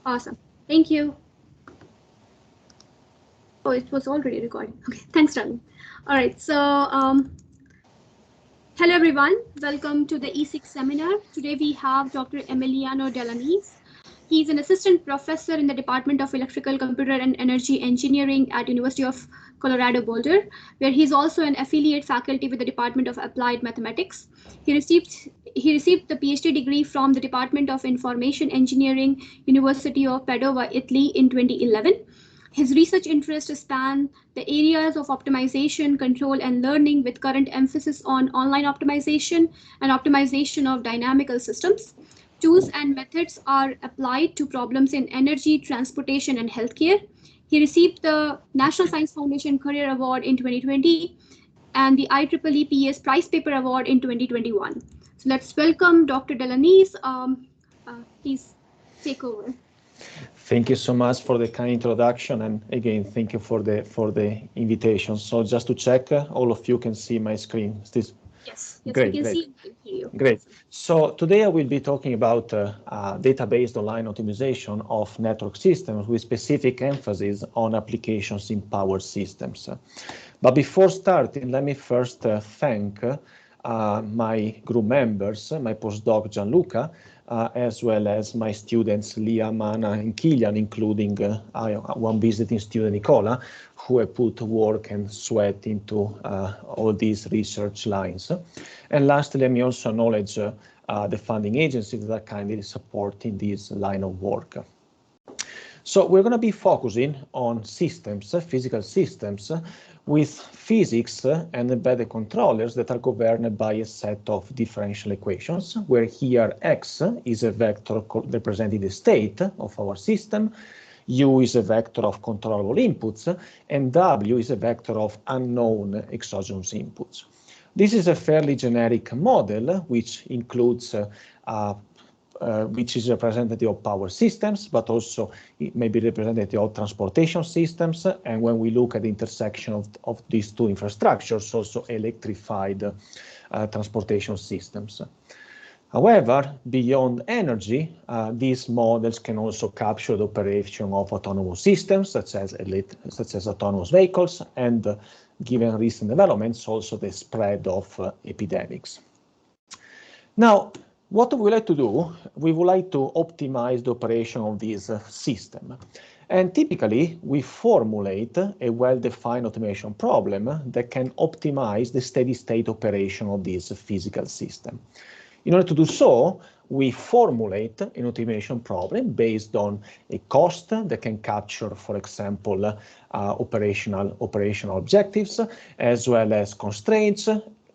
Awesome. Thank you. Oh, it was already recording. Okay, thanks, Ravi. All right, so hello everyone. Welcome to the ESIC seminar. Today we have Dr. Emiliano Dall'Anese. He's an assistant professor in the Department of Electrical, Computer and Energy Engineering at University of Colorado Boulder, where he's also an affiliate faculty with the Department of Applied Mathematics. He received the PhD degree from the Department of Information Engineering, University of Padova, Italy in 2011. His research interests span the areas of optimization, control, and learning, with current emphasis on online optimization and optimization of dynamical systems. Tools and methods are applied to problems in energy, transportation, and healthcare. He received the National Science Foundation Career Award in 2020 and the IEEE PS Prize Paper Award in 2021. So let's welcome Dr. Dall'Anese. Please take over. Thank you so much for the kind introduction, and again, thank you for the invitation. So just to check, all of you can see my screen. Is this? Yes, great, we can great. see and hear you. Great. So today I will be talking about data-based online optimization of network systems with specific emphasis on applications in power systems. But before starting, let me first thank my group members, my postdoc Gianluca, as well as my students Lia, Mana, and Kilian, including one visiting student, Nicola, who have put work and sweat into all these research lines. And lastly, let me also acknowledge the funding agencies that are kindly supporting this line of work. So we're going to be focusing on systems, physical systems, with physics and embedded controllers that are governed by a set of differential equations, where here x is a vector representing the state of our system, u is a vector of controllable inputs, and w is a vector of unknown exogenous inputs. This is a fairly generic model, which includes which is representative of power systems, but also it may be representative of transportation systems. And when we look at the intersection of these two infrastructures, also electrified transportation systems. However, beyond energy, these models can also capture the operation of autonomous systems, such as autonomous vehicles, and given recent developments, also the spread of epidemics. Now, what we would like to do, we would like to optimize the operation of this system. And typically, we formulate a well-defined automation problem that can optimize the steady-state operation of this physical system. In order to do so, we formulate an automation problem based on a cost that can capture, for example, operational objectives, as well as constraints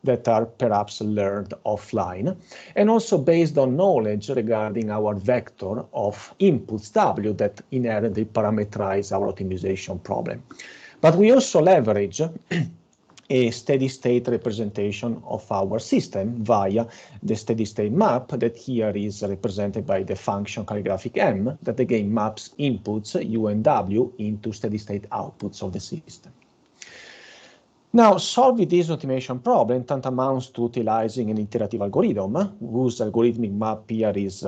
that are perhaps learned offline, and also based on knowledge regarding our vector of inputs W that inherently parameterize our optimization problem. But we also leverage a steady-state representation of our system via the steady-state map that here is represented by the function calligraphic M that again maps inputs U and W into steady-state outputs of the system. Now, solving this automation problem tantamounts to utilizing an iterative algorithm, whose algorithmic map here is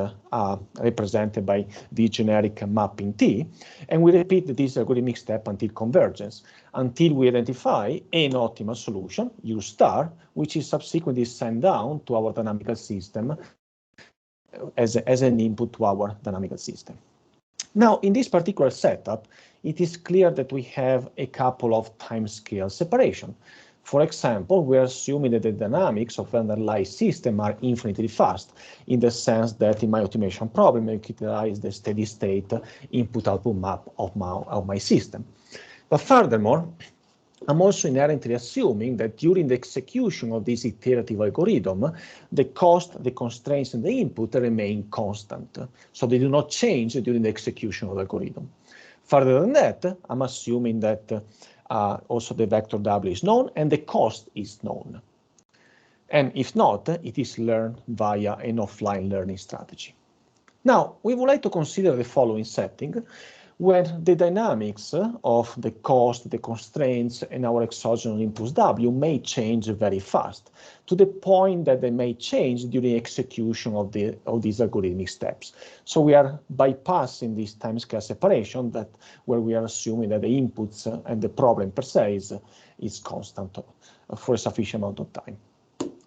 represented by the generic mapping T, and we repeat this algorithmic step until convergence, until we identify an optimal solution, U star, which is subsequently sent down to our dynamical system as an input to our dynamical system. Now, in this particular setup, it is clear that we have a couple of timescale separation. For example, we're assuming that the dynamics of the underlying system are infinitely fast, in the sense that in my automation problem, I utilize the steady-state input-output map of my system. But furthermore, I'm also inherently assuming that during the execution of this iterative algorithm, the cost, the constraints, and the input remain constant. So they do not change during the execution of the algorithm. Further than that, I'm assuming that also the vector W is known and the cost is known. And if not, it is learned via an offline learning strategy. Now, we would like to consider the following setting, where the dynamics of the cost, the constraints, and our exogenous inputs W may change very fast, to the point that they may change during execution of these algorithmic steps. So we are bypassing this timescale separation where we are assuming that the inputs and the problem per se is constant for a sufficient amount of time.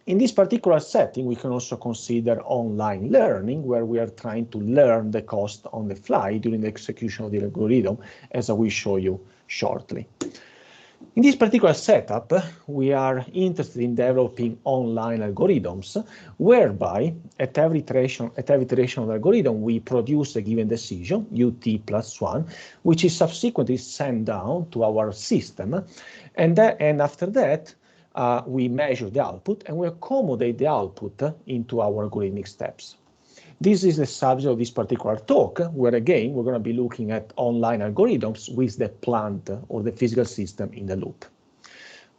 In this particular setting, we can also consider online learning, where we are trying to learn the cost on the fly during the execution of the algorithm, as I will show you shortly. In this particular setup, we are interested in developing online algorithms, whereby at every iteration of the algorithm, we produce a given decision, ut plus 1, which is subsequently sent down to our system, and after that, we measure the output and we accommodate the output into our algorithmic steps. This is the subject of this particular talk, where again, we're going to be looking at online algorithms with the plant or the physical system in the loop.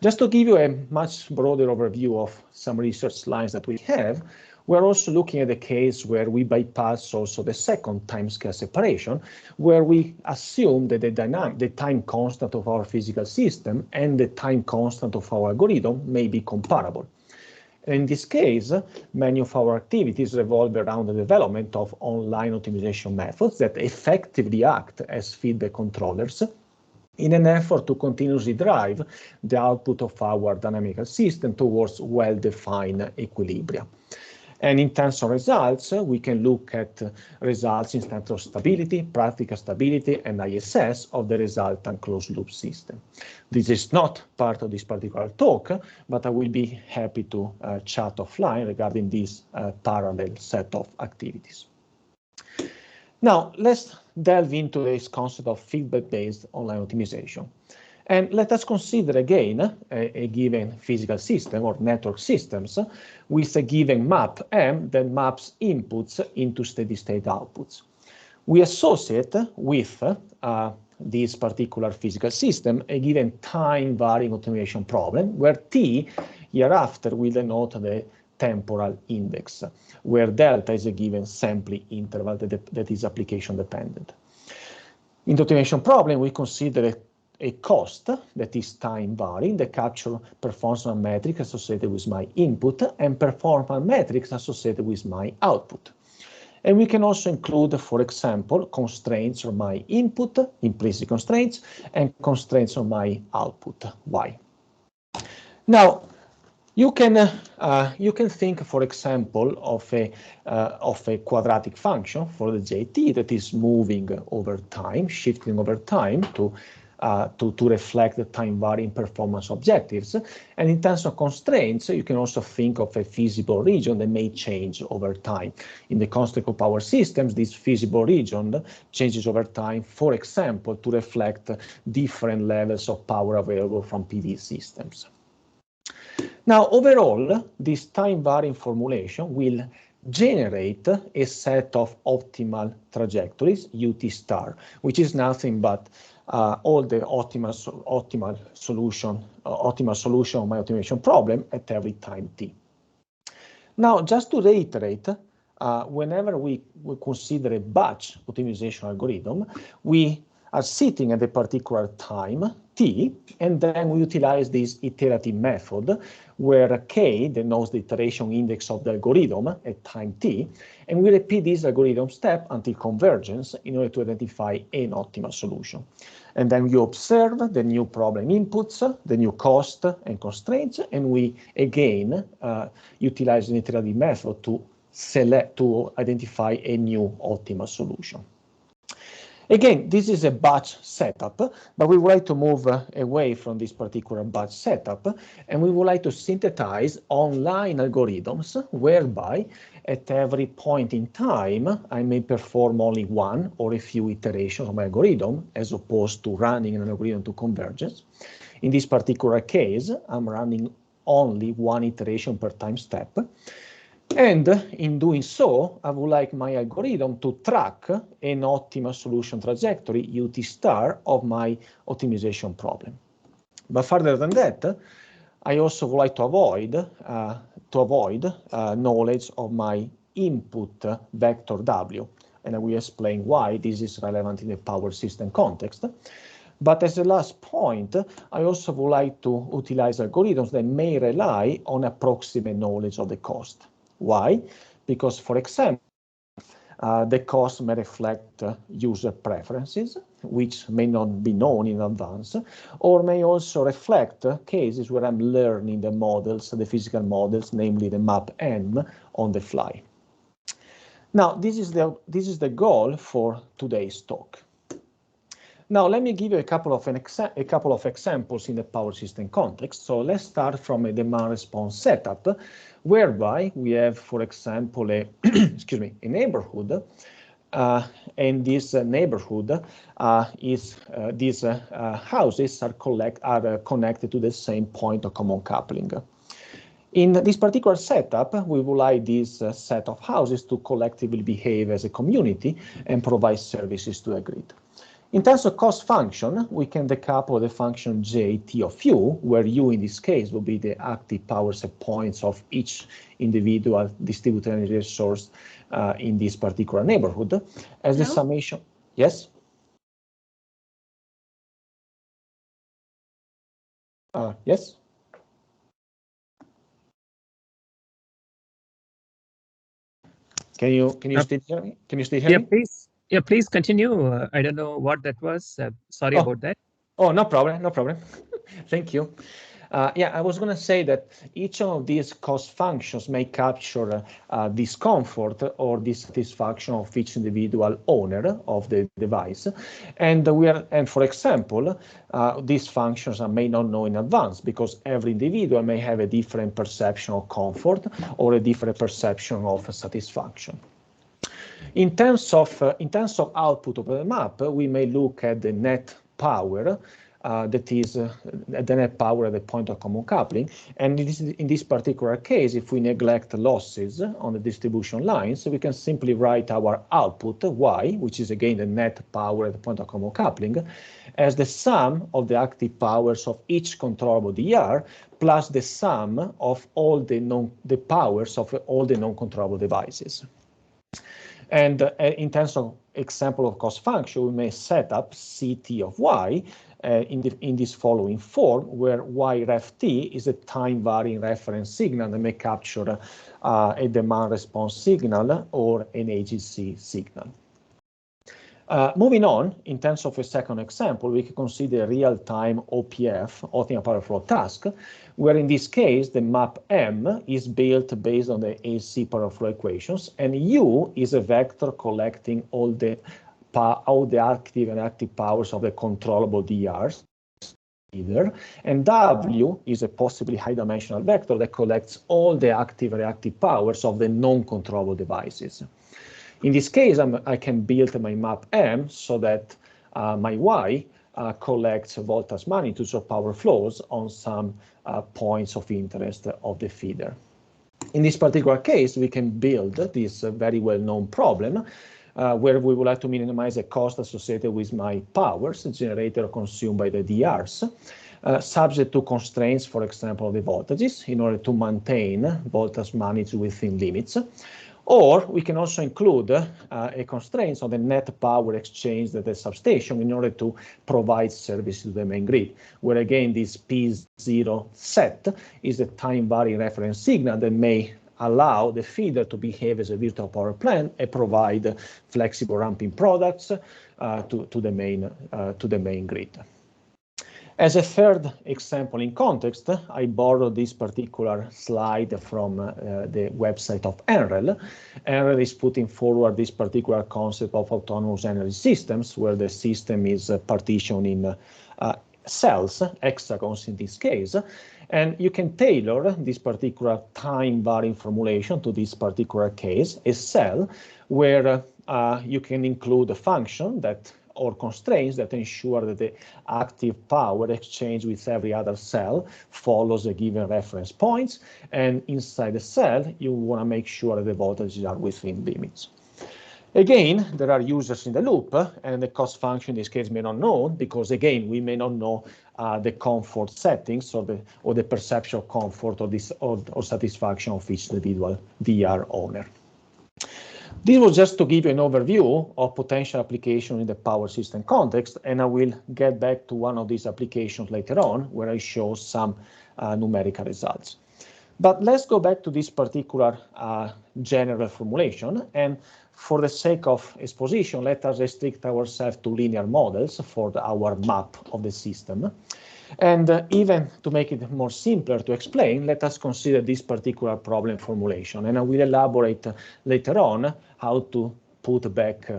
Just to give you a much broader overview of some research lines that we have, we're also looking at the case where we bypass also the second timescale separation, where we assume that the time constant of our physical system and the time constant of our algorithm may be comparable. In this case, many of our activities revolve around the development of online optimization methods that effectively act as feedback controllers in an effort to continuously drive the output of our dynamical system towards well-defined equilibria. And in terms of results, we can look at results in terms of stability, practical stability, and ISS of the resultant closed-loop system. This is not part of this particular talk, but I will be happy to chat offline regarding this parallel set of activities. Now, let's delve into this concept of feedback-based online optimization. And let us consider again a given physical system or network systems with a given map M that maps inputs into steady-state outputs. We associate with this particular physical system a given time-varying optimization problem, where T hereafter will denote the temporal index, where delta is a given sampling interval that is application dependent. In the optimization problem, we consider a cost that is time varying that capture performance metrics associated with my input and performance metrics associated with my output. And we can also include, for example, constraints on my input, implicit constraints, and constraints on my output, y. Now, you can think, for example, of a quadratic function for the jt that is moving over time, shifting over time to reflect the time-varying performance objectives. And in terms of constraints, you can also think of a feasible region that may change over time. In the constraint of power systems, this feasible region changes over time, for example, to reflect different levels of power available from PV systems. Now, overall, this time-varying formulation will generate a set of optimal trajectories, UT star, which is nothing but all the optimal solution of my optimization problem at every time t. Now, just to reiterate, whenever we consider a batch optimization algorithm, we are sitting at a particular time t, and then we utilize this iterative method where k denotes the iteration index of the algorithm at time t, and we repeat this algorithm step until convergence in order to identify an optimal solution. And then you observe the new problem inputs, the new cost and constraints, and we again utilize an iterative method to identify a new optimal solution. Again, this is a batch setup, but we would like to move away from this particular batch setup, and we would like to synthesize online algorithms whereby at every point in time, I may perform only one or a few iterations of my algorithm, as opposed to running an algorithm to convergence. In this particular case, I'm running only one iteration per time step. And in doing so, I would like my algorithm to track an optimal solution trajectory, UT star, of my optimization problem. But further than that, I also would like to avoid knowledge of my input vector W. and I will explain why this is relevant in the power system context. But as a last point, I also would like to utilize algorithms that may rely on approximate knowledge of the cost. Why? Because, for example, the cost may reflect user preferences, which may not be known in advance, or may also reflect cases where I'm learning the models, the physical models, namely the map M, on the fly. Now, this is the goal for today's talk. Now, let me give you a couple of examples in the power system context. So let's start from a demand response setup, whereby we have, for example, a a neighborhood, and this neighborhood these houses are connected to the same point of common coupling. In this particular setup, we would like this set of houses to collectively behave as a community and provide services to the grid. In terms of cost function, we can decouple the function J(T) of U, where U in this case will be the active power set points of each individual distributed energy source in this particular neighborhood, as the summation. Yes? Yes? Can you still hear me? Can you still hear me? Please. Yeah, please continue. I don't know what that was. Sorry about that. Oh, no problem, no problem. Thank you. I was going to say that each of these cost functions may capture discomfort or dissatisfaction of each individual owner of the device, and for example, these functions may not know in advance because every individual may have a different perception of comfort or a different perception of satisfaction. In terms of output of the map, we may look at the net power, that is the net power at the point of common coupling. And in this particular case, if we neglect losses on the distribution lines, we can simply write our output, Y, which is again the net power at the point of common coupling, as the sum of the active powers of each controllable DR plus the sum of all the powers of all the non-controllable devices. And in terms of example of cost function, we may set up CT of Y in this following form, where Y ref T is a time-varying reference signal that may capture a demand response signal or an AGC signal. Moving on, in terms of a second example, we can consider real-time OPF, optimal power flow task, where in this case, the map M is built based on the AC power flow equations, and U is a vector collecting all the active and active powers of the controllable DRs, and W is a possibly high-dimensional vector that collects all the active and reactive powers of the non-controllable devices. In this case, I can build my map M so that my Y collects voltage magnitudes of power flows on some points of interest of the feeder. In this particular case, we can build this very well-known problem where we would like to minimize the cost associated with my powers generated or consumed by the DRs, subject to constraints, for example, of the voltages, in order to maintain voltage magnitude within limits. Or we can also include a constraint on the net power exchange at the substation in order to provide service to the main grid, where again this P0 set is a time-varying reference signal that may allow the feeder to behave as a virtual power plant and provide flexible ramping products to the main grid. As a third example in context, I borrowed this particular slide from the website of NREL. NREL is putting forward this particular concept of autonomous energy systems, where the system is partitioned in cells, hexagons in this case, and you can tailor this particular time-varying formulation to this particular case, a cell, where you can include a function that or constraints that ensure that the active power exchange with every other cell follows a given reference points, and inside the cell you want to make sure that the voltages are within limits. Again, there are users in the loop, and the cost function in this case may not know, because again we may not know the comfort settings or the perception of comfort or satisfaction of each individual DR owner. This was just to give you an overview of potential application in the power system context, and I will get back to one of these applications later on, where I show some numerical results. But let's go back to this particular general formulation, and for the sake of exposition, let us restrict ourselves to linear models for our map of the system. And even to make it more simpler to explain, let us consider this particular problem formulation, and I will elaborate later on how to put back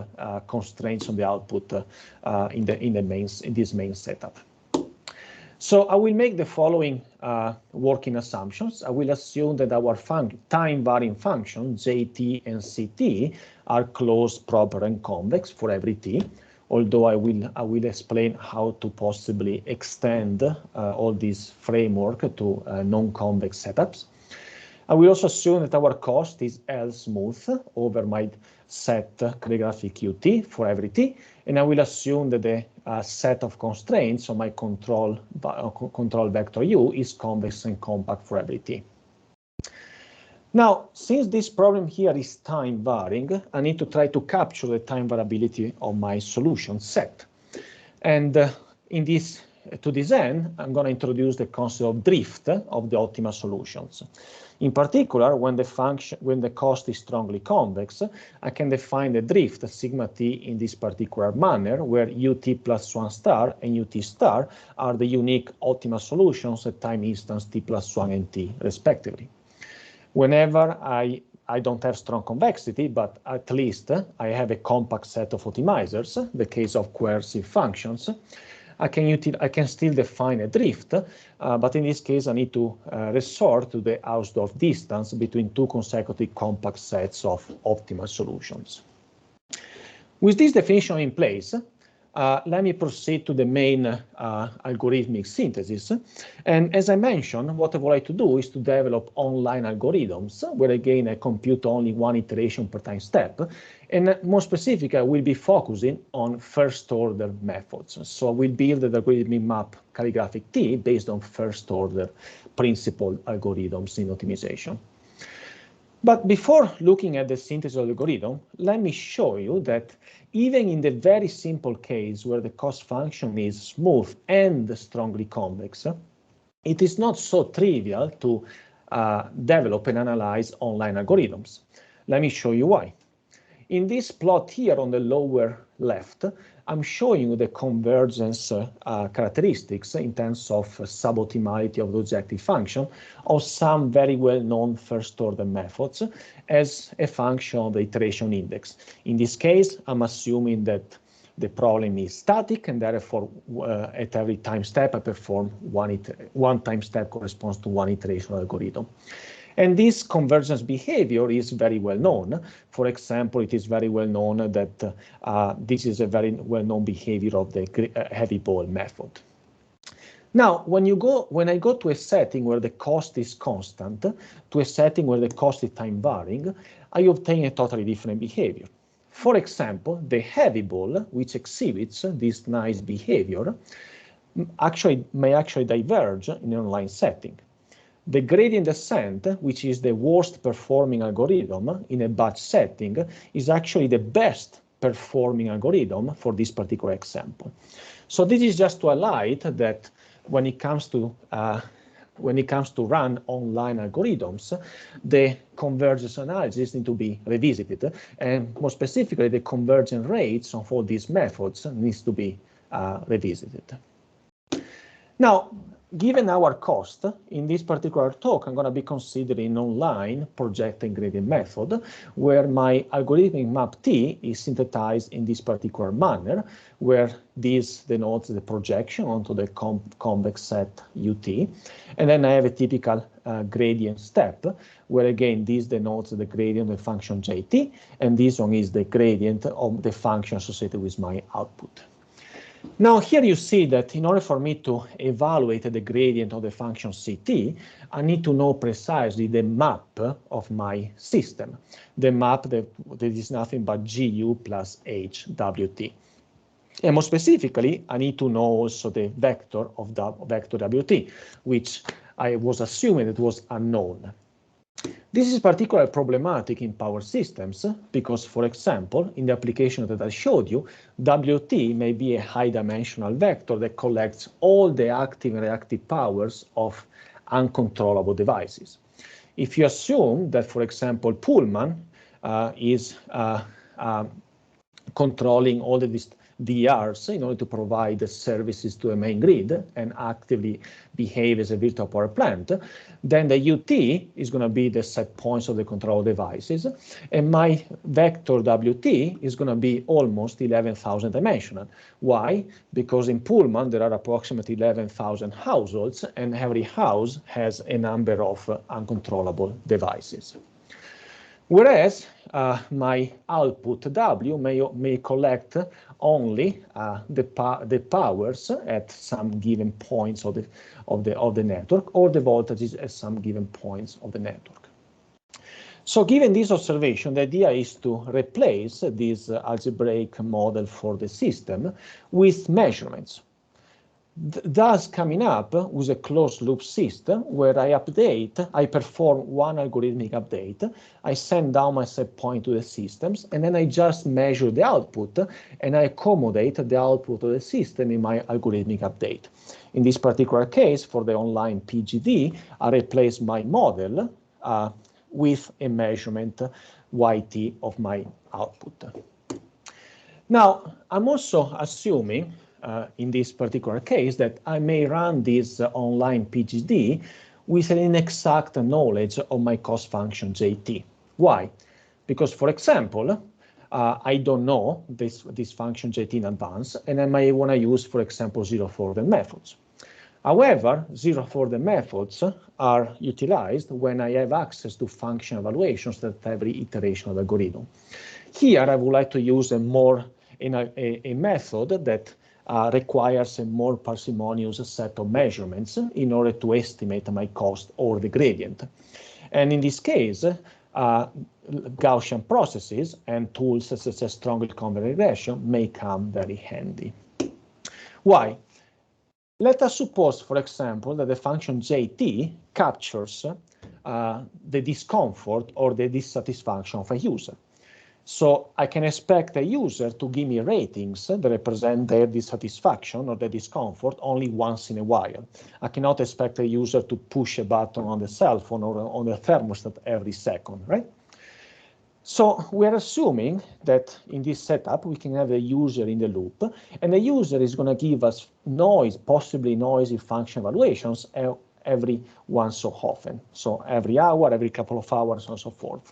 constraints on the output in this main setup. So I will make the following working assumptions. I will assume that our time-varying functions, jt and ct, are closed, proper, and convex for every t. Although I will explain how to possibly extend all this framework to non-convex setups. I will also assume that our cost is L smooth over my set calligraphic qt for every t, and I will assume that the set of constraints on my control vector u is convex and compact for every t. Now, since this problem here is time varying, I need to try to capture the time variability of my solution set. And to this end, I'm going to introduce the concept of drift of the optimal solutions. In particular, when the cost is strongly convex, I can define the drift sigma t in this particular manner, where ut plus 1 star and ut star are the unique optimal solutions at time instance t plus 1 and t, respectively. Whenever I don't have strong convexity, but at least I have a compact set of optimizers, the case of coercive functions, I can still define a drift, but in this case I need to resort to the Hausdorff distance between two consecutive compact sets of optimal solutions. With this definition in place, let me proceed to the main algorithmic synthesis. And as I mentioned, what I would like to do is to develop online algorithms, where again I compute only one iteration per time step. And more specifically, I will be focusing on first-order methods. So I will build the algorithmic map calligraphic T based on first-order principal algorithms in optimization. But before looking at the synthesis of the algorithm, let me show you that even in the very simple case where the cost function is smooth and strongly convex, it is not so trivial to develop and analyze online algorithms. Let me show you why. In this plot here on the lower left, I'm showing you the convergence characteristics in terms of suboptimality of the objective function of some very well-known first-order methods as a function of the iteration index. In this case, I'm assuming that the problem is static, and therefore at every time step I perform one time step corresponds to one iteration of algorithm. And this convergence behavior is very well known. For example, it is very well known that this is a very well-known behavior of the heavy ball method. Now, when I go to a setting where the cost is constant, to a setting where the cost is time varying, I obtain a totally different behavior. For example, the heavy ball, which exhibits this nice behavior, may actually diverge in an online setting. The gradient descent, which is the worst performing algorithm in a batch setting, is actually the best performing algorithm for this particular example. So this is just to highlight that when it comes to run online algorithms, the convergence analysis need to be revisited, and more specifically, the convergence rates of all these methods needs to be revisited. Now, given our cost, in this particular talk, I'm going to be considering online projecting gradient method, where my algorithmic map T is synthesized in this particular manner, where this denotes the projection onto the convex set UT. And then I have a typical gradient step, where again, this denotes the gradient of the function JT, and this one is the gradient of the function associated with my output. Now here you see that in order for me to evaluate the gradient of the function Ct, I need to know precisely the map of my system. The map that is nothing but Gu plus HWT. And more specifically, I need to know also the vector of the vector WT, which I was assuming it was unknown. This is particularly problematic in power systems because, for example, in the application that I showed you, WT may be a high-dimensional vector that collects all the active and reactive powers of uncontrollable devices. If you assume that, for example, Pullman is controlling all the DRs in order to provide the services to a main grid and actively behave as a virtual power plant, then the UT is going to be the set points of the control devices, and my vector WT is going to be almost 11,000 dimensional. Why? Because in Pullman there are approximately 11,000 households, and every house has a number of uncontrollable devices. Whereas my output W may collect only the powers at some given points of the network, or the voltages at some given points of the network. So given this observation, the idea is to replace this algebraic model for the system with measurements, thus coming up with a closed loop system where I perform one algorithmic update, I send down my set point to the systems, and then I just measure the output and I accommodate the output of the system in my algorithmic update. In this particular case, for the online PGD, I replace my model with a measurement YT of my output. Now, I'm also assuming in this particular case that I may run this online PGD with an inexact knowledge of my cost function JT. Why? Because, for example, I don't know this function JT in advance, and I may want to use, for example, zero-order methods. However, zero-order methods are utilized when I have access to function evaluations at every iteration of the algorithm. Here, I would like to use a method that requires a more parsimonious set of measurements in order to estimate my cost or the gradient. And in this case, Gaussian processes and tools such as strong convergent regression may come very handy. Why? Let us suppose, for example, that the function JT captures the discomfort or the dissatisfaction of a user. So I can expect a user to give me ratings that represent their dissatisfaction or their discomfort only once in a while. I cannot expect a user to push a button on the cell phone or on the thermostat every second, right? So we are assuming that in this setup, we can have a user in the loop, and the user is going to give us noise, possibly noisy function evaluations every once so often. So every hour, every couple of hours, and so forth.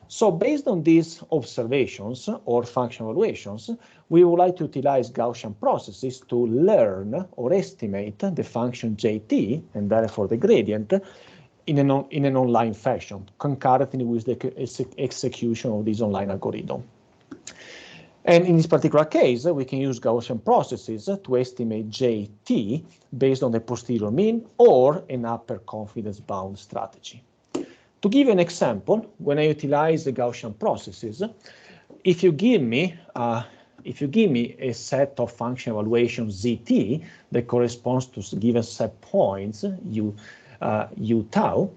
So based on these observations or function evaluations, we would like to utilize Gaussian processes to learn or estimate the function JT, and therefore the gradient, in an online fashion, concurrently with the execution of this online algorithm. And in this particular case, we can use Gaussian processes to estimate JT based on the posterior mean or an upper confidence bound strategy. To give an example, when I utilize the Gaussian processes, if you give me a set of function evaluations ZT that corresponds to given set points U tau,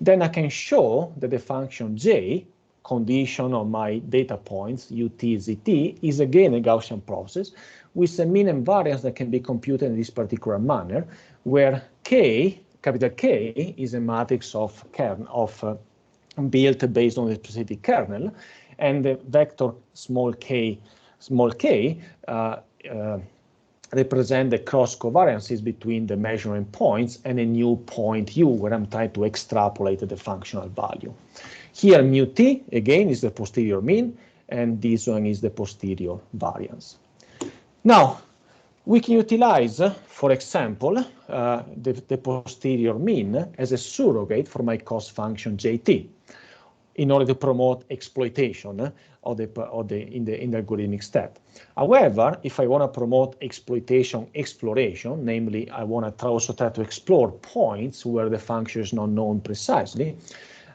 then I can show that the function J, condition on my data points UT ZT, is again a Gaussian process with a mean and variance that can be computed in this particular manner, where K, capital K, is a matrix of built based on a specific kernel, and the vector small k represent the cross covariances between the measuring points and a new point U, where I'm trying to extrapolate the functional value. Here, mu t, again, is the posterior mean, and this one is the posterior variance. Now, we can utilize, for example, the posterior mean as a surrogate for my cost function JT in order to promote exploitation in the algorithmic step. However, if I want to promote exploration, namely I want to also try to explore points where the function is not known precisely,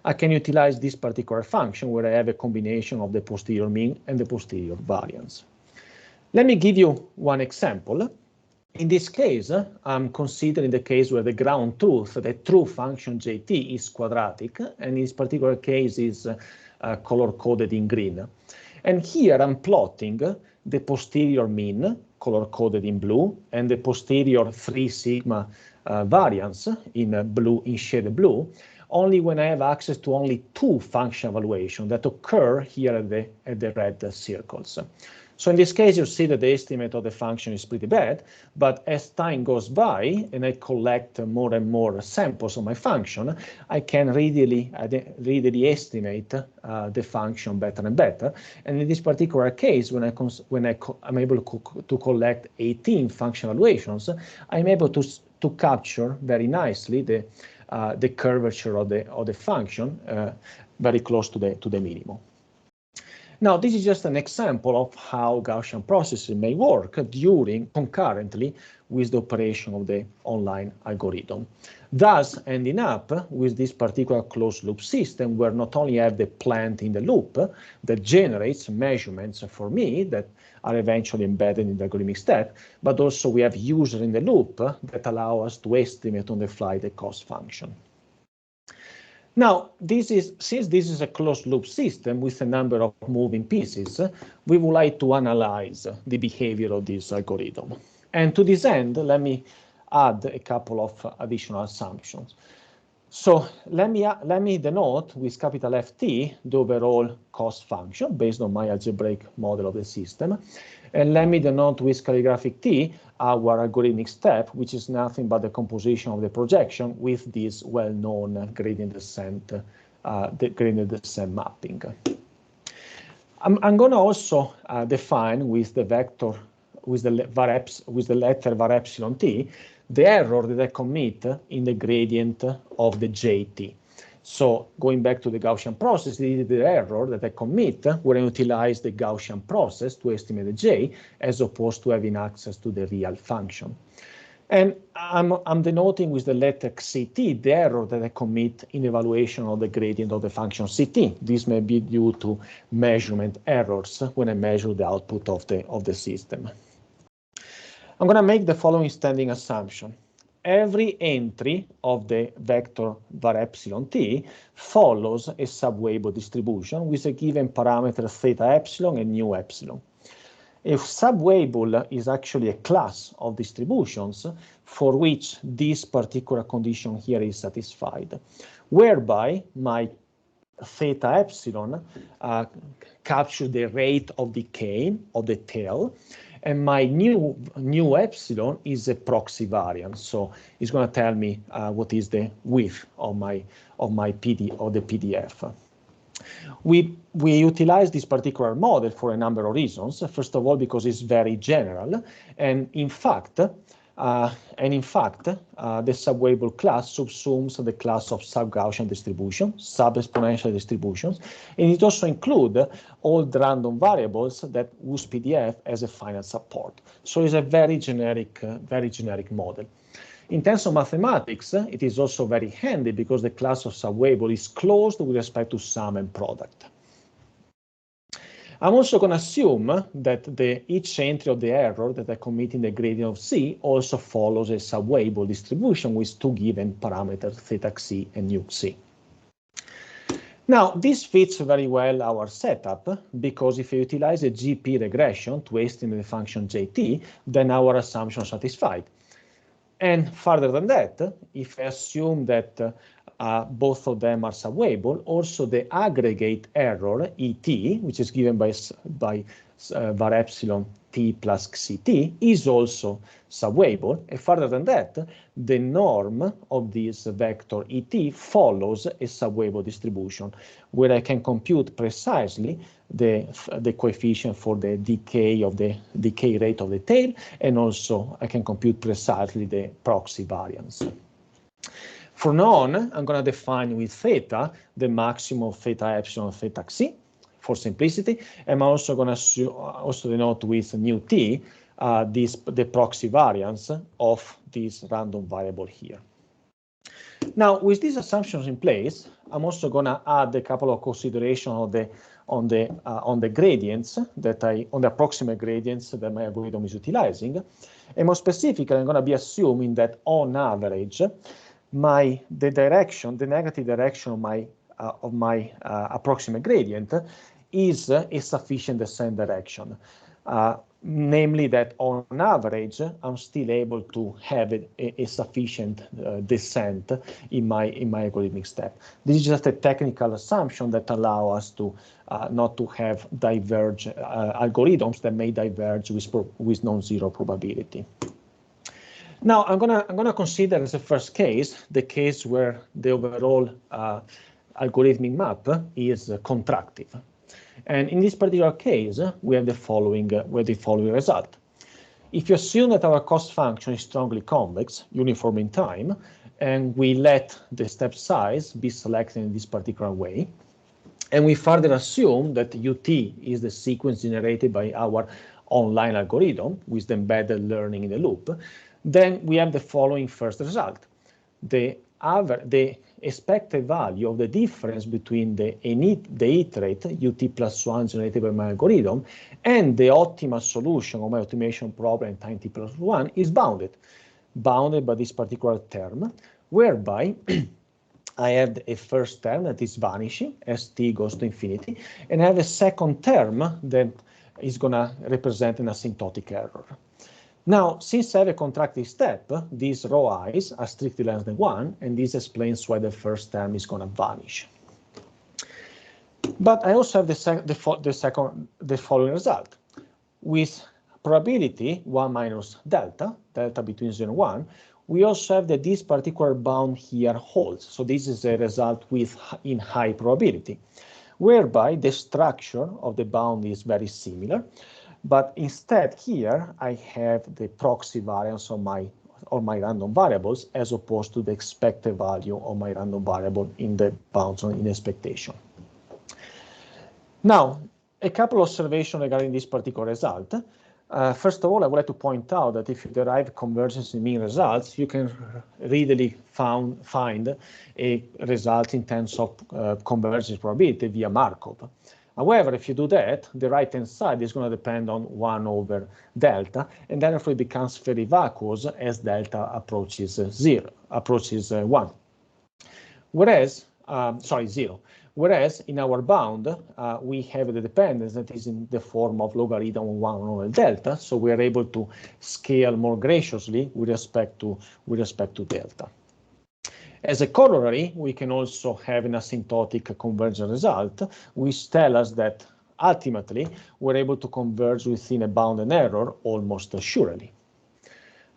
I can utilize this particular function where I have a combination of the posterior mean and the posterior variance. Let me give you one example. In this case, I'm considering the case where the ground truth, the true function jt, is quadratic, and in this particular case is color-coded in green. And here I'm plotting the posterior mean, color-coded in blue, and the posterior 3 sigma variance in blue, in shaded blue, only when I have access to only 2 function evaluations that occur here at the red circles. So in this case, you see that the estimate of the function is pretty bad, but as time goes by and I collect more and more samples of my function, I can readily estimate the function better and better. And in this particular case, when I'm able to collect 18 function evaluations, I'm able to capture very nicely the curvature of the function very close to the minimum. Now, this is just an example of how Gaussian processes may work concurrently with the operation of the online algorithm, thus ending up with this particular closed loop system where not only I have the plant in the loop that generates measurements for me that are eventually embedded in the algorithmic step, but also we have user in the loop that allow us to estimate on the fly the cost function. Now, since this is a closed loop system with a number of moving pieces, we would like to analyze the behavior of this algorithm. And to this end, let me add a couple of additional assumptions. So let me denote with capital FT the overall cost function based on my algebraic model of the system. And let me denote with calligraphic T our algorithmic step, which is nothing but the composition of the projection with this well-known gradient descent, mapping. I'm going to also define with the vector, with the letter var epsilon t, the error that I commit in the gradient of the jt. So going back to the Gaussian process, the error that I commit when I utilize the Gaussian process to estimate the j, as opposed to having access to the real function. And I'm denoting with the letter ct the error that I commit in evaluation of the gradient of the function ct. This may be due to measurement errors when I measure the output of the system. I'm going to make the following standing assumption. Every entry of the vector var epsilon t follows a sub-Weibull distribution with a given parameter theta epsilon and nu epsilon. If sub-Weibull is actually a class of distributions for which this particular condition here is satisfied, whereby my theta epsilon captures the rate of decay of the tail, and my nu epsilon is a proxy variance, so it's going to tell me what is the width of the PDF. We utilize this particular model for a number of reasons. First of all, because it's very general, and in fact, the sub-Weibull class subsumes the class of sub-Gaussian distribution, sub-exponential distributions, and it also includes all the random variables whose PDF has a finite support. So it's a very generic model. In terms of mathematics, it is also very handy because the class of sub-Weibull is closed with respect to sum and product. I'm also going to assume that each entry of the error that I commit in the gradient of C also follows a sub-Weibull distribution with 2 given parameters, theta xc and nu xc. Now, this fits very well our setup, because if I utilize a GP regression to estimate the function jt, then our assumption is satisfied. And further than that, if I assume that both of them are sub-Weibull, also the aggregate error ET, which is given by var epsilon t plus xt, is also sub-Weibull. And further than that, the norm of this vector ET follows a sub-Weibull distribution, where I can compute precisely the coefficient for the decay rate of the tail, and also I can compute precisely the proxy variance. From now on, I'm going to define with theta the maximum of theta epsilon theta xc for simplicity. I'm also going to denote with nu t the proxy variance of this random variable here. Now, with these assumptions in place, I'm also going to add a couple of considerations on the gradients on the approximate gradients that my algorithm is utilizing. And more specifically, I'm going to be assuming that on average, the negative direction of my approximate gradient is a sufficient descent direction. Namely that on average, I'm still able to have a sufficient descent in my algorithmic step. This is just a technical assumption that allows us to not to have algorithms that may diverge with non-zero probability. Now I'm gonna consider as a first case the case where the overall algorithmic map is contractive. And in this particular case, we have the following result. If you assume that our cost function is strongly convex, uniform in time, and we let the step size be selected in this particular way, and we further assume that UT is the sequence generated by our online algorithm with the embedded learning in the loop, then we have the following first result. The expected value of the difference between the iterate UT plus 1 generated by my algorithm and the optimal solution of my optimization problem time t plus 1 is bounded by this particular term, whereby I have a first term that is vanishing as t goes to infinity, and I have a second term that is going to represent an asymptotic error. Now, since I have a contractive step, these row i's are strictly less than 1, and this explains why the first term is going to vanish. But I also have the following result. With probability 1 minus delta between 0 and 1, we also have that this particular bound here holds. So this is a result in high probability, whereby the structure of the bound is very similar. But instead here, I have the proxy variance of my random variables as opposed to the expected value of my random variable in the bounds in expectation. Now, a couple of observations regarding this particular result. First of all, I would like to point out that if you derive convergence in mean results, you can readily find a result in terms of convergence probability via Markov. However, if you do that, the right-hand side is going to depend on 1 over delta, and therefore it becomes very vacuous as delta approaches 1. Whereas, 0. Whereas in our bound, we have the dependence that is in the form of logarithm of 1 over delta, so we are able to scale more graciously with respect to delta. As a corollary, we can also have an asymptotic convergence result, which tells us that ultimately we're able to converge within a bounded error almost assuredly.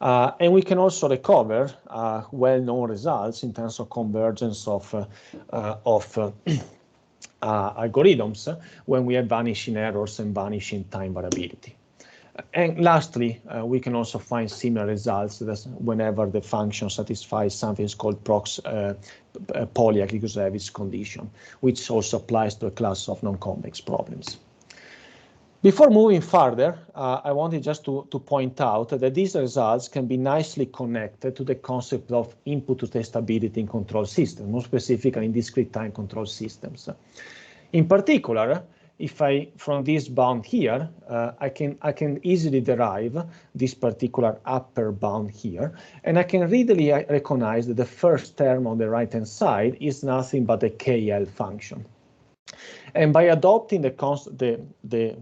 And we can also recover well-known results in terms of convergence of algorithms when we have vanishing errors and vanishing time variability. And lastly, we can also find similar results whenever the function satisfies something called Polyaklik-Kuznets condition, which also applies to a class of non-convex problems. Before moving further, I wanted just to point out that these results can be nicely connected to the concept of input-to-test stability in control systems, more specifically in discrete time control systems. In particular, if from this bound here, I can easily derive this particular upper bound here, and I can readily recognize that the first term on the right-hand side is nothing but a KL function. And by adopting the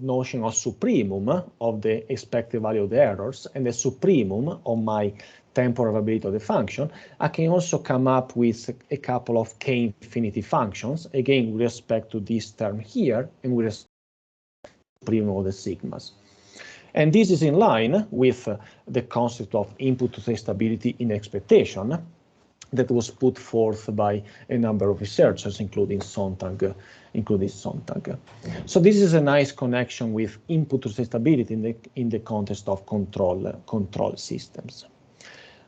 notion of supremum of the expected value of the errors and the supremum of my temporal variability of the function, I can also come up with a couple of k-infinity functions, again with respect to this term here and with respect to the supremum of the sigmas. And this is in line with the concept of input-to-test stability in expectation that was put forth by a number of researchers, including Sontag. So this is a nice connection with input-to-test stability in the context of control systems.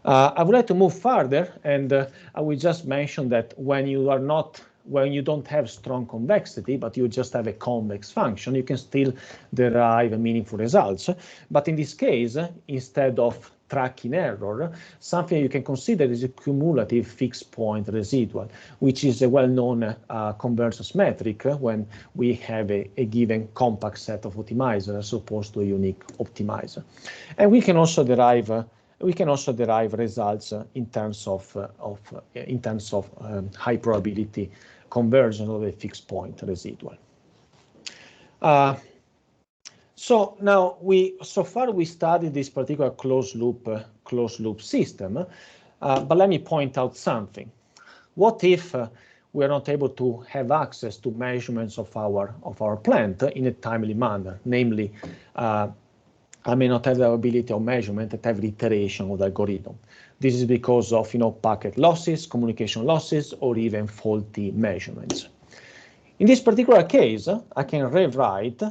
I would like to move further, and I will just mention that when you don't have strong convexity, but you just have a convex function, you can still derive meaningful results. But in this case, instead of tracking error, something you can consider is a cumulative fixed point residual, which is a well-known convergence metric when we have a given compact set of optimizers as opposed to a unique optimizer. And we can also derive results in terms of high probability conversion of a fixed point residual. So now so far we studied this particular closed loop system, but let me point out something. What if we are not able to have access to measurements of our plant in a timely manner? Namely, I may not have the ability of measurement at every iteration of the algorithm. This is because of packet losses, communication losses, or even faulty measurements. In this particular case, I can rewrite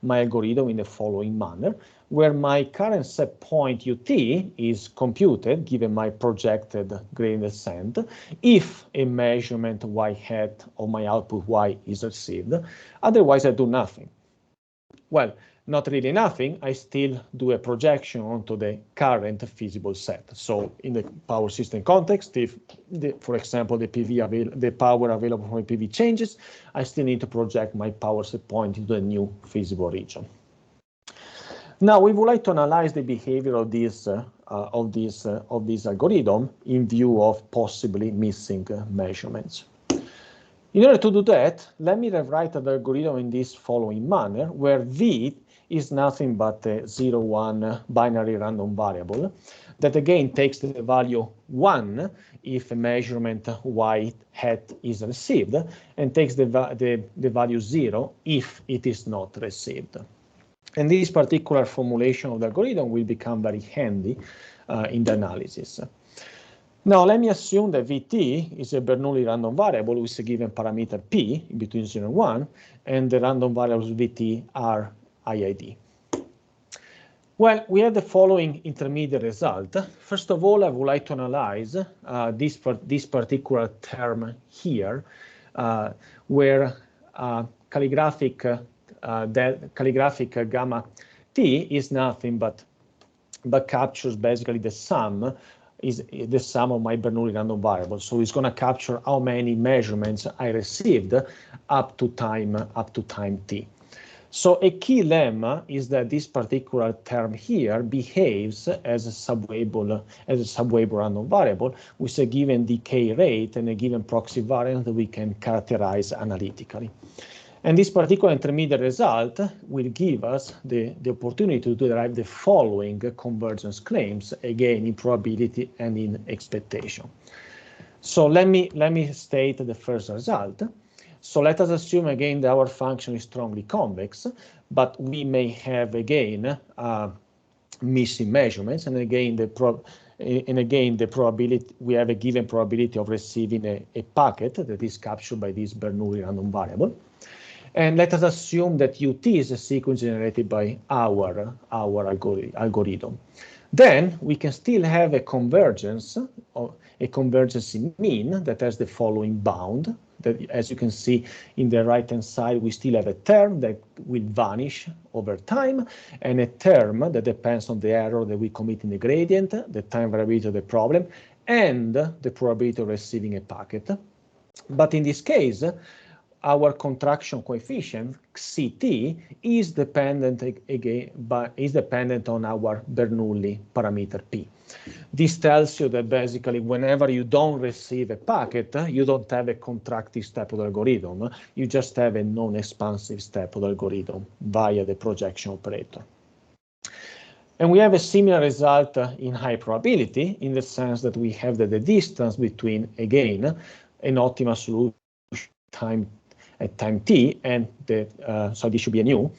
my algorithm in the following manner, where my current set point ut is computed given my projected gradient descent if a measurement y hat of my output y is received. Otherwise, I do nothing. Well, not really nothing. I still do a projection onto the current feasible set. So in the power system context, if, for example, the power available from a PV changes, I still need to project my power set point into a new feasible region. Now we would like to analyze the behavior of this algorithm in view of possibly missing measurements. In order to do that, let me rewrite the algorithm in this following manner, where V is nothing but a 0-1 binary random variable that again takes the value 1 if a measurement y hat is received, and takes the value 0 if it is not received. And this particular formulation of the algorithm will become very handy in the analysis. Now, let me assume that Vt is a Bernoulli random variable with a given parameter p between 0 and 1, and the random variables Vt are IID. Well, we have the following intermediate result. First of all, I would like to analyze this particular term here, where calligraphic gamma t is nothing but captures basically the sum of my Bernoulli random variable. So it's going to capture how many measurements I received up to time t. So a key lemma is that this particular term here behaves as a sub-Weibull random variable with a given decay rate and a given proxy variance that we can characterize analytically. And this particular intermediate result will give us the opportunity to derive the following convergence claims, again in probability and in expectation. So let me state the first result. So let us assume again that our function is strongly convex, but we may have again missing measurements, and again the probability, we have a given probability of receiving a packet that is captured by this Bernoulli random variable. And let us assume that ut is a sequence generated by our algorithm. Then we can still have a convergence in mean that has the following bound. That, as you can see in the right-hand side, we still have a term that will vanish over time, and a term that depends on the error that we commit in the gradient, the time variability of the problem, and the probability of receiving a packet. But in this case, our contraction coefficient Ct is dependent on our Bernoulli parameter p. This tells you that basically whenever you don't receive a packet, you don't have a contractive step of the algorithm. You just have a non-expansive step of the algorithm via the projection operator. And we have a similar result in high probability, in the sense that we have that the distance between, again, an optimal solution at time t, and so this should be a nu,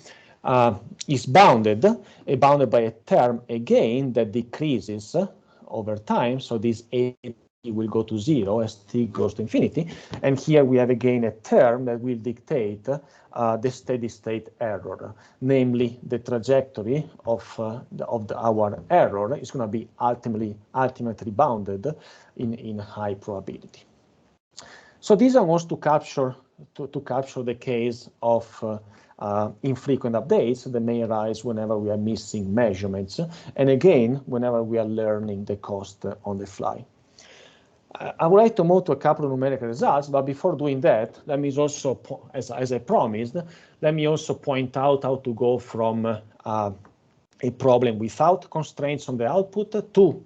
is bounded by a term again that decreases over time. So this a will go to 0 as t goes to infinity, and here we have again a term that will dictate the steady state error, namely the trajectory of our error is going to be ultimately bounded in high probability. So this wants to capture to capture the case of infrequent updates that may arise whenever we are missing measurements, and again, whenever we are learning the cost on the fly. I would like to move to a couple of numerical results, but before doing that, let me also, as I promised, let me also point out how to go from a problem without constraints on the output to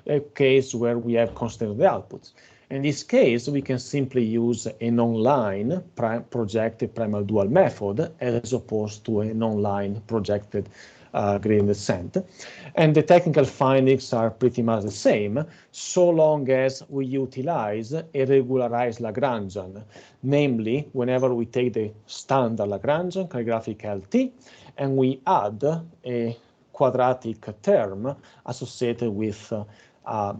a case where we have constraints on the outputs. In this case, we can simply use a non-line projected primal dual method as opposed to a non-line projected gradient descent. And the technical findings are pretty much the same, so long as we utilize a regularized Lagrangian, namely, whenever we take the standard Lagrangian calligraphic LT and we add a quadratic term associated with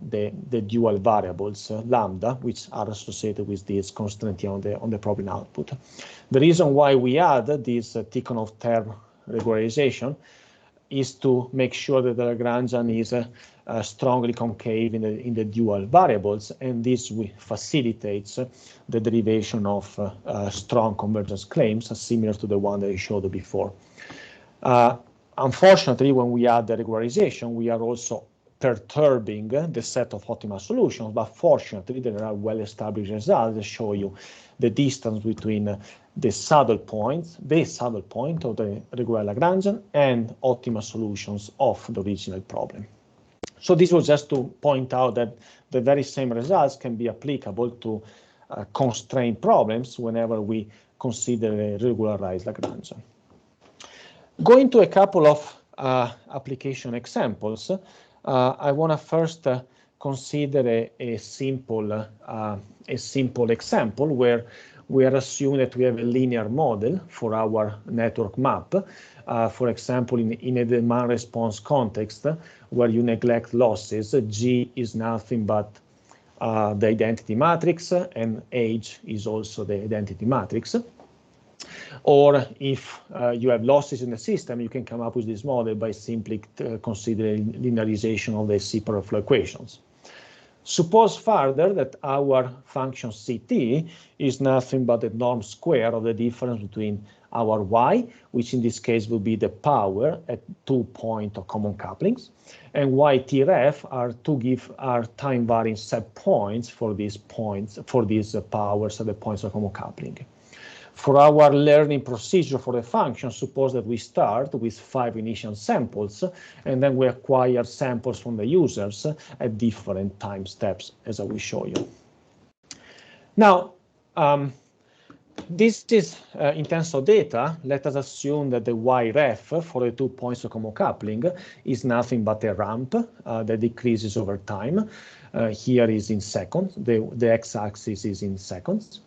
the dual variables lambda, which are associated with this constraint on the problem output. The reason why we add this Tikhonov term regularization is to make sure that the Lagrangian is strongly concave in the dual variables, and this facilitates the derivation of strong convergence claims similar to the one that I showed before. Unfortunately, when we add the regularization, we are also perturbing the set of optimal solutions, but fortunately there are well-established results that show you the distance between the saddle point of the regular Lagrangian and optimal solutions of the original problem. So this was just to point out that the very same results can be applicable to constraint problems whenever we consider a regularized Lagrangian. Going to a couple of application examples, I want to first consider a simple example where we are assuming that we have a linear model for our network map. For example, in a demand response context where you neglect losses, G is nothing but the identity matrix, and age is also the identity matrix. Or if you have losses in the system, you can come up with this model by simply considering linearization of the separate flow equations. Suppose further that our function Ct is nothing but the norm square of the difference between our y, which in this case will be the power at 2 points of common couplings, and yt ref are time varying set points for these powers at the points of common coupling. For our learning procedure for the function, suppose that we start with 5 initial samples, and then we acquire samples from the users at different time steps, as I will show you. Now, this is in terms of data. Let us assume that the y ref for the 2 points of common coupling is nothing but a ramp that decreases over time. Here is in seconds. The x-axis is in seconds.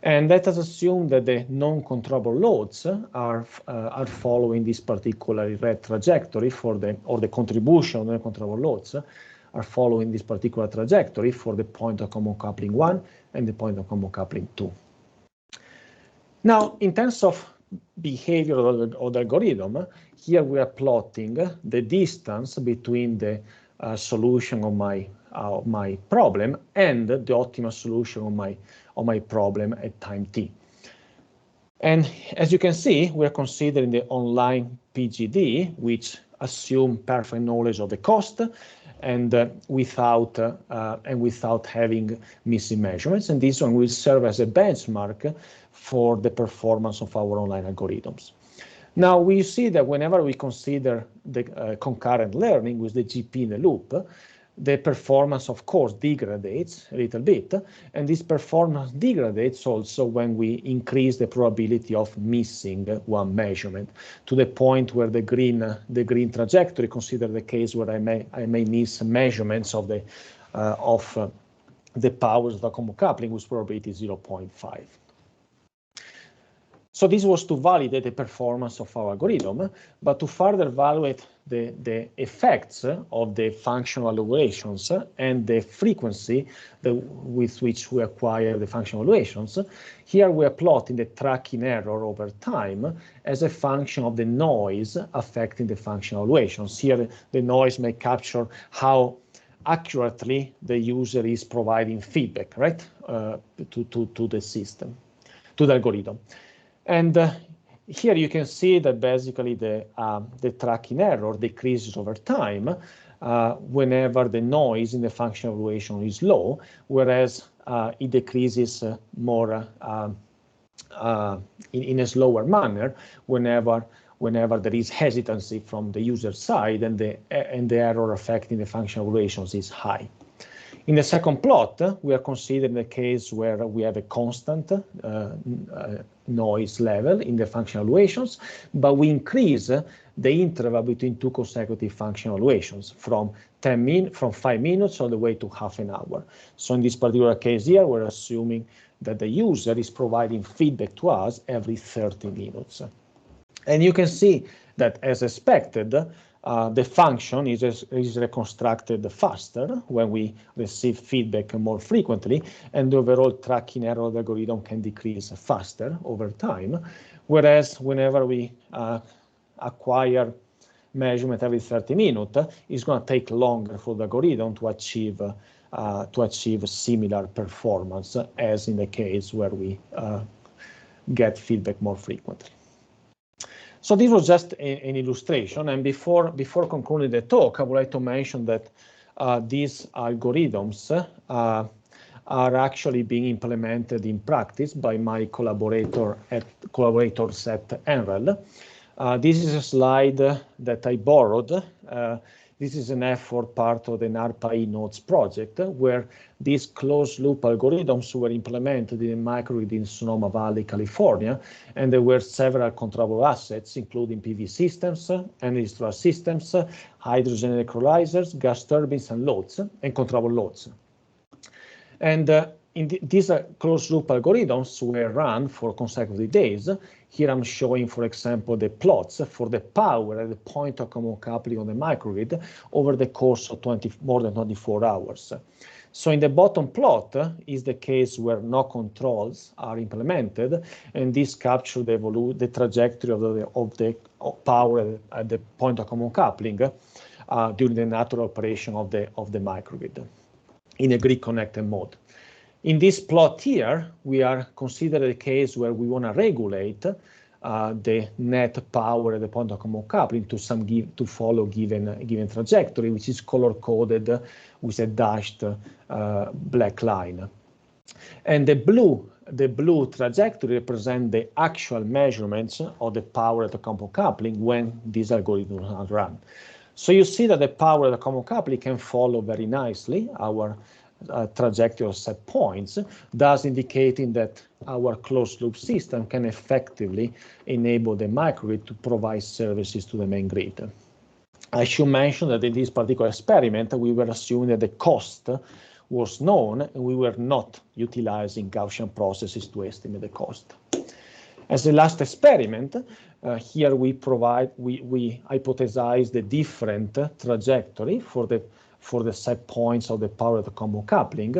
And let us assume that the non-controllable loads are following this particular red trajectory or the contribution of the non-controllable loads are following this particular trajectory for the point of common coupling 1 and the point of common coupling 2. Now, in terms of behavior of the algorithm, here we are plotting the distance between the solution of my problem and the optimal solution of my problem at time t. And as you can see, we are considering the online PGD, which assume perfect knowledge of the cost and without having missing measurements. And this one will serve as a benchmark for the performance of our online algorithms. Now we see that whenever we consider the concurrent learning with the GP in the loop, the performance, of course, degrades a little bit, and this performance degrades also when we increase the probability of missing one measurement to the point where the green trajectory, consider the case where I may miss measurements of the powers of the common coupling with probability 0.5. So this was to validate the performance of our algorithm, but to further evaluate the effects of the functional evaluations and the frequency with which we acquire the functional evaluations, here we are plotting the tracking error over time as a function of the noise affecting the functional evaluations. Here the noise may capture how accurately the user is providing feedback, right, to the system. the algorithm. And here you can see that basically the tracking error decreases over time whenever the noise in the function evaluation is low, whereas it decreases more in a slower manner whenever there is hesitancy from the user side and the error affecting the function evaluations is high. In the second plot, we are considering the case where we have a constant noise level in the function evaluations, but we increase the interval between two consecutive function evaluations from 5 minutes all the way to half an hour. So in this particular case here, we're assuming that the user is providing feedback to us every 30 minutes. And you can see that, as expected, the function is reconstructed faster when we receive feedback more frequently, and the overall tracking error of the algorithm can decrease faster over time. Whereas whenever we acquire measurement every 30 minutes, it's going to take longer for the algorithm to achieve similar performance as in the case where we get feedback more frequently. So this was just an illustration, and before concluding the talk, I would like to mention that these algorithms are actually being implemented in practice by my collaborators at NREL. This is a slide that I borrowed. This is an effort part of the NARPA nodes project, where these closed-loop algorithms were implemented in a microgrid in Sonoma Valley, California, and there were several controllable assets, including PV systems, industrial systems, hydrogen electrolyzers, gas turbines, and loads, and controllable loads. And these closed-loop algorithms were run for consecutive days. Here I'm showing, for example, the plots for the power at the point of common coupling on the microgrid over the course of more than 24 hours. So in the bottom plot is the case where no controls are implemented, and this captures the trajectory of the power at the point of common coupling during the natural operation of the microgrid in a grid-connected mode. In this plot here, we are considering a case where we want to regulate the net power at the point of common coupling to follow given trajectory, which is color-coded with a dashed black line. And the blue trajectory represents the actual measurements of the power at the common coupling when these algorithms are run. So you see that the power at the common coupling can follow very nicely our trajectory of set points, thus indicating that our closed-loop system can effectively enable the microgrid to provide services to the main grid. I should mention that in this particular experiment, we were assuming that the cost was known, and we were not utilizing Gaussian processes to estimate the cost. As the last experiment, here we hypothesize the different trajectory for the set points of the power of the common coupling,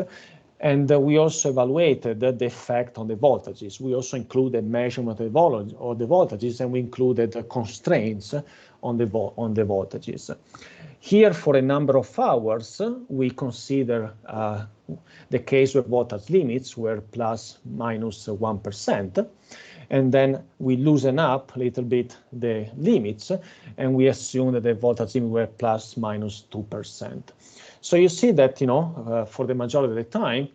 and we also evaluated the effect on the voltages. We also included measurement of the voltages, and we included constraints on the voltages. Here, for a number of hours, we consider the case where voltage limits were plus minus 1%. And then we loosen up a little bit the limits, and we assume that the voltage limits were plus minus 2%. So you see that, for the majority of the time,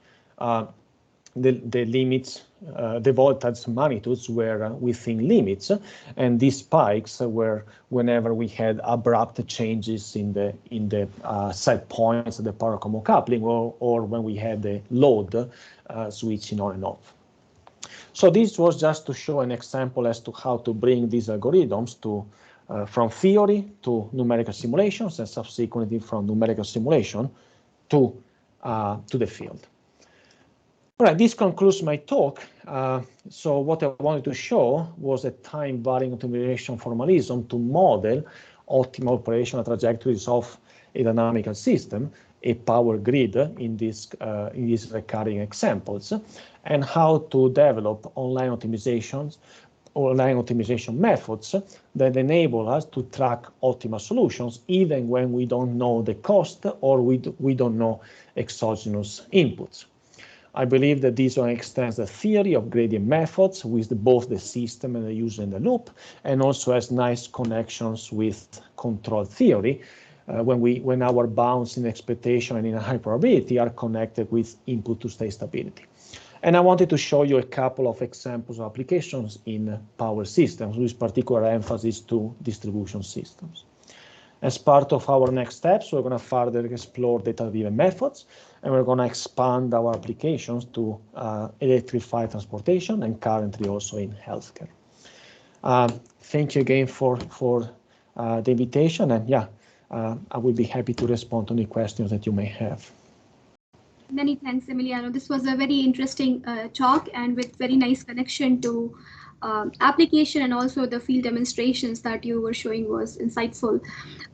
the limits, the voltage magnitudes were within limits, and these spikes were whenever we had abrupt changes in the set points of the power common coupling, or when we had the load switching on and off. So this was just to show an example as to how to bring these algorithms from theory to numerical simulations, and subsequently from numerical simulation to the field. All right, this concludes my talk. So what I wanted to show was a time-varying optimization formalism to model optimal operational trajectories of a dynamical system, a power grid in these recurring examples, and how to develop online optimization methods that enable us to track optimal solutions even when we don't know the cost or we don't know exogenous inputs. I believe that this one extends the theory of gradient methods with both the system and the user in the loop, and also has nice connections with control theory when our bounds in expectation and in a high probability are connected with input to state stability. And I wanted to show you a couple of examples of applications in power systems with particular emphasis to distribution systems. As part of our next steps, we're going to further explore data-driven methods, and we're going to expand our applications to electrified transportation and currently also in healthcare. Thank you again for the invitation, and yeah, I will be happy to respond to any questions that you may have. Many thanks, Emiliano. This was a very interesting talk and with very nice connection to application, and also the field demonstrations that you were showing was insightful.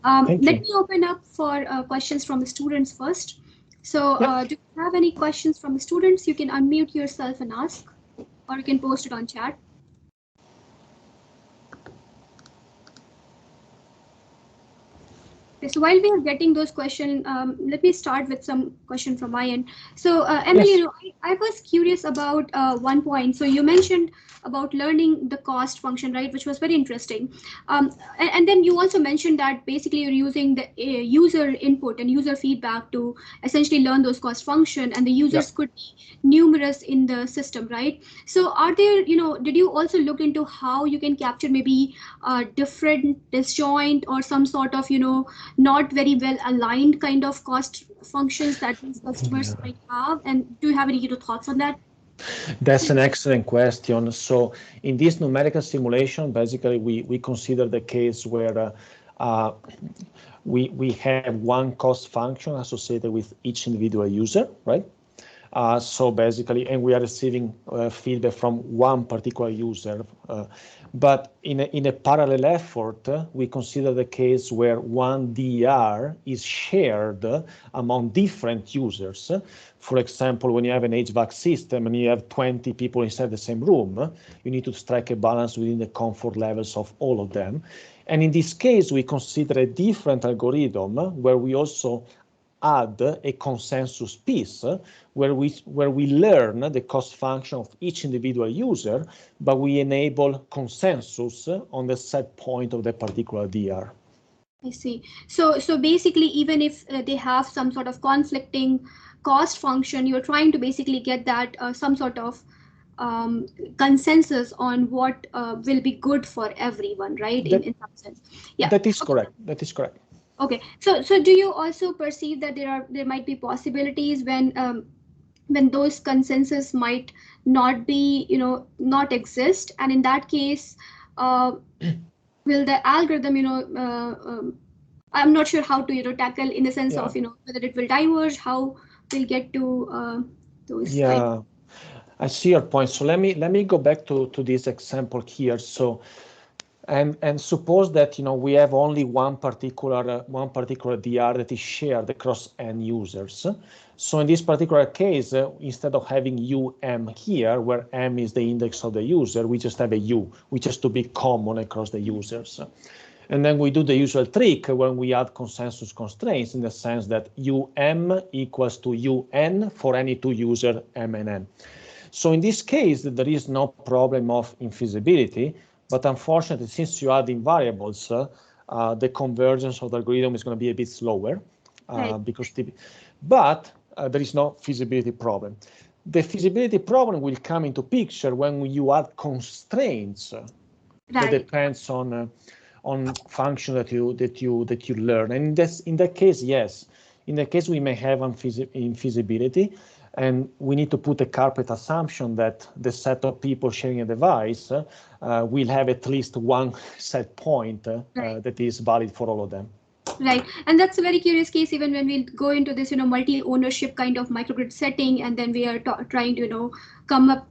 Let me open up for questions from the students first. So do you have any questions from the students? You can unmute yourself and ask, or you can post it on chat. Okay, so while we are getting those questions, let me start with some question from my end. So Emily, yes. I was curious about one point. So you mentioned about learning the cost function, right, which was very interesting. And then you also mentioned that basically you're using the user input and user feedback to essentially learn those cost function, and the users could be numerous in the system, right? So are there, did you also look into how you can capture maybe different disjoint or some sort of, not very well aligned kind of cost functions that these customers might have? And do you have any thoughts on that? That's an excellent question. So in this numerical simulation, basically we consider the case where we have one cost function associated with each individual user, right? So basically, and we are receiving feedback from one particular user. But in a parallel effort, we consider the case where one DR is shared among different users. For example, when you have an HVAC system and you have 20 people inside the same room, you need to strike a balance within the comfort levels of all of them. And in this case, we consider a different algorithm where we also add a consensus piece where we learn the cost function of each individual user, but we enable consensus on the set point of the particular DR. I see. So basically, even if they have some sort of conflicting cost function, you're trying to basically get that some sort of consensus on what will be good for everyone, right? In some sense. Yeah. That is correct. That is correct. Okay, so do you also perceive that there might be possibilities when those consensus might not be, not exist, and in that case, will the algorithm, I'm not sure how to tackle in the sense of whether it will diverge, how we'll get to those. Yeah, I see your point. So let me go back to this example here. So. And suppose that we have only one particular DR that is shared across n users. So in this particular case, instead of having UM here, where M is the index of the user, we just have a U, which has to be common across the users. And then we do the usual trick when we add consensus constraints, in the sense that UM equals to UN for any two users M and N. So in this case, there is no problem of infeasibility. But unfortunately, since you add in variables, the convergence of the algorithm is going to be a bit slower, but there is no feasibility problem. The feasibility problem will come into picture when you add constraints that depends on function that you learn. And in that case, yes, in that case we may have infeasibility. And we need to put a carpet assumption that the set of people sharing a device will have at least one set point that is valid for all of them. Right, and that's a very curious case even when we go into this, multi-ownership kind of microgrid setting, and then we are trying to, come up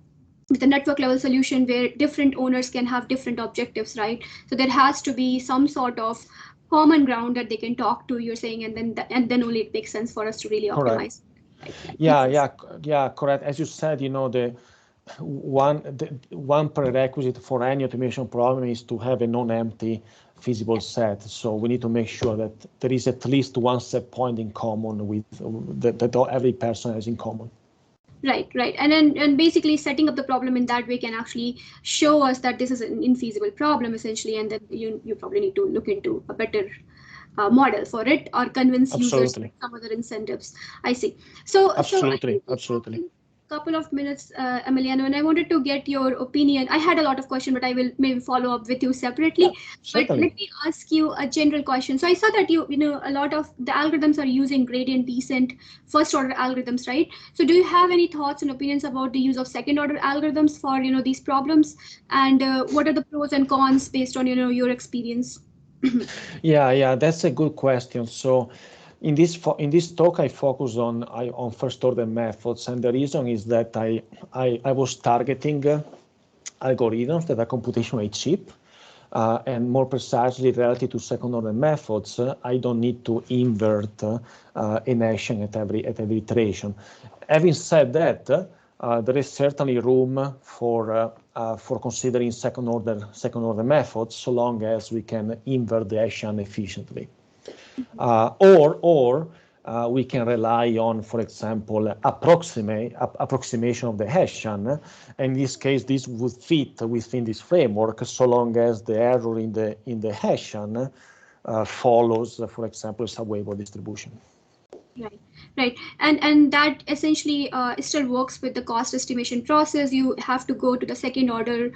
with a network level solution where different owners can have different objectives, right? So there has to be some sort of common ground that they can talk to, you're saying, and then only it makes sense for us to really optimize. Yeah, correct. As you said, the one prerequisite for any automation problem is to have a non-empty feasible set. So we need to make sure that there is at least one set point in common with that every person has in common. Right, right. And basically setting up the problem in that way can actually show us that this is an infeasible problem essentially, and then you probably need to look into a better model for it or convince users with some other incentives. I see. So absolutely. Couple of minutes, Emiliano, and I wanted to get your opinion. I had a lot of questions, but I will maybe follow up with you separately. Yeah, but let me ask you a general question. So I saw that you know a lot of the algorithms are using gradient descent first order algorithms, right? So do you have any thoughts and opinions about the use of second order algorithms for these problems, and what are the pros and cons based on your experience? Yeah, that's a good question. So in this talk, I focus on first order methods, and the reason is that I was targeting algorithms that are computationally cheap, and more precisely relative to second order methods. I don't need to invert an action at every iteration. Having said that, there is certainly room for considering second order methods, so long as we can invert the action efficiently. Or we can rely on, for example, approximation of the Hessian. In this case, this would fit within this framework, so long as the error in the Hessian follows, for example, a sub-Weibull distribution. Right. And that essentially still works with the cost estimation process. You have to go to the second order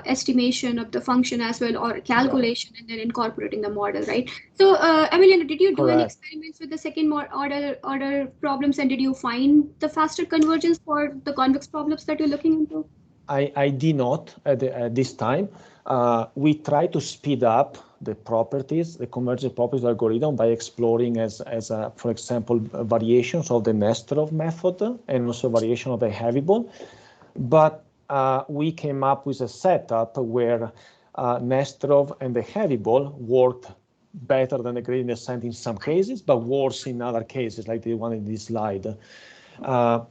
estimation of the function as well, or calculation, and then incorporating the model, right? So Emiliano, did you do any experiments with the second order problems, and did you find the faster convergence for the convex problems that you're looking into? I did not at this time. We try to speed up the properties, the convergence properties algorithm, by exploring for example, variations of the Nesterov method and also variation of the Heavy-Ball. But we came up with a setup where Nesterov and the Heavy-Ball worked better than the gradient descent in some cases, but worse in other cases, like the one in this slide. To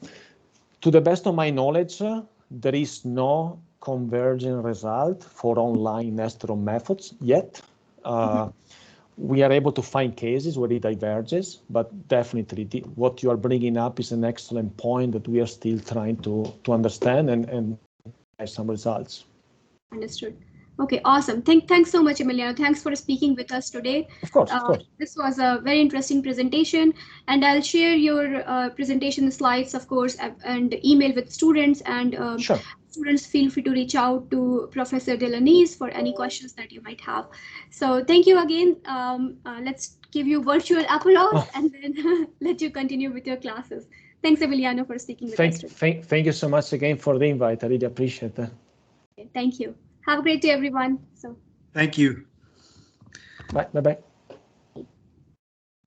the best of my knowledge, there is no convergent result for online Nesterov methods yet. We are able to find cases where it diverges, but definitely what you are bringing up is an excellent point that we are still trying to understand and have some results. Understood. Okay, awesome. Thanks so much, Emiliano. Thanks for speaking with us today. Of course. This was a very interesting presentation, and I'll share your presentation slides, of course, and email with students. And sure. Students, feel free to reach out to Professor Dall'Anese for any questions that you might have. So thank you again. Let's give you virtual applause and then let you continue with your classes. Thanks, Emiliano, for speaking with us today. Thank you so much again for the invite. I really appreciate that. Okay, thank you. Have a great day, everyone. Thank you. Bye.